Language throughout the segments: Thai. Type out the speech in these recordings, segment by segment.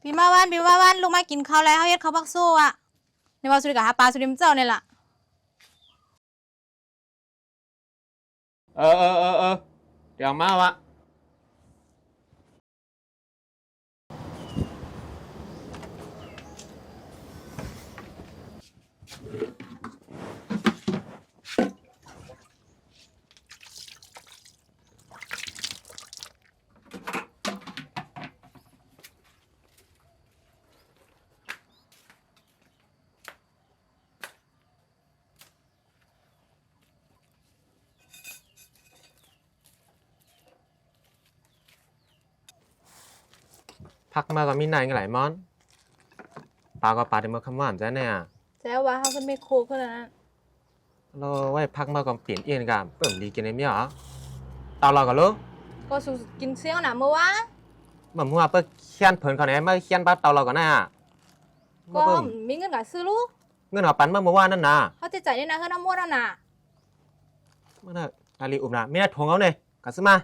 พี่มาวันลูกมากินข้าวแล้วเฮ็ดข้าวบักสู้อ่ะในว่าสุริกะหาปลาสุริมเจ้าเนี่ยล่ะเดี๋ยวมาวะพักมาก็มีนายกันหลายมอนปลาก็ปลาที่มาคำหวานจ้ะเนี่ยแจ้ว่าเขาเป็นไม่โคขนาดนั้นเราไว้พักมาก็เปลี่ยนเอียนกันเปิ่มดีกินในเมียเหรอตอนเราก็รู้ ก็สุกินเสี้ยวหนาเมื่อวาน เหมือนว่าเปิ่เขียนเผินเขาเนี่ยเมื่อเขียนปั๊บตอนเราก็น่ะก็เปิ่ม มีเงินกับซื้อลูกเงินเอาปันเมื่อวานนั่นนะเขาจะจ่ายในนาเฮือน้ำมัวแล้วน่ะเมื่อน่ะอาลีอุ้มนะไม่ได้ทวงเขาเนี่ยกัซื้อมา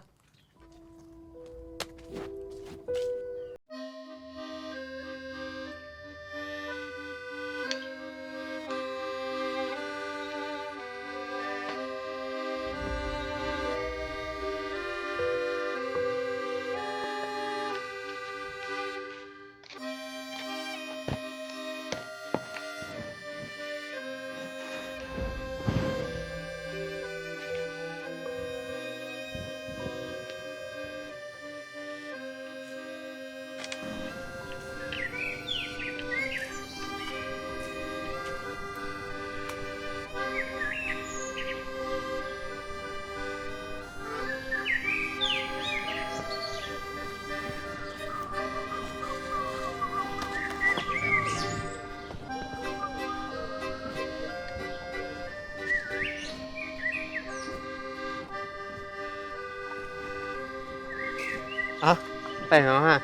ไปเหรอฮะ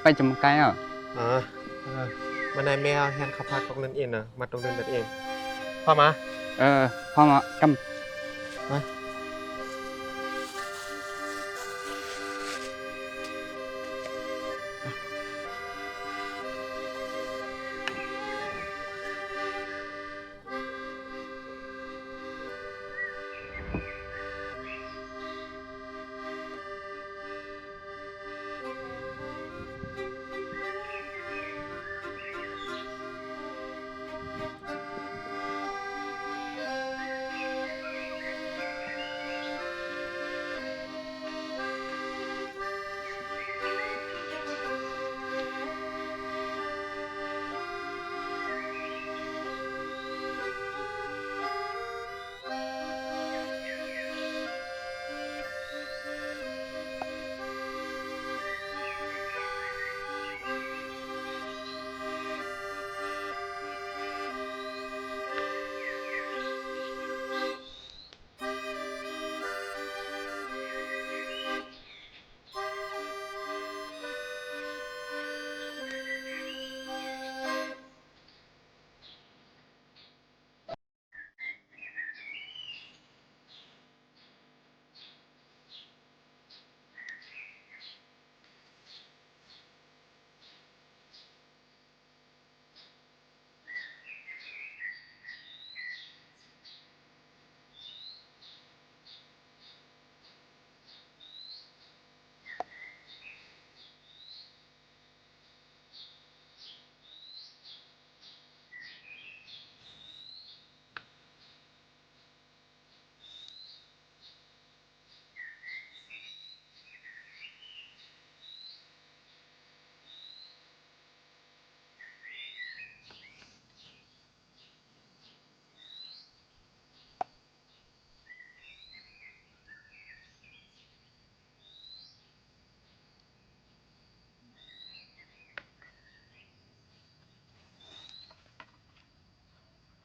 ไปจมไกลอ่ะอ๋อมันในแมวแฮนขับพักตรงนั้นเองนะมาตรงนั้นแบบเองพ่อมาพ่อมากำ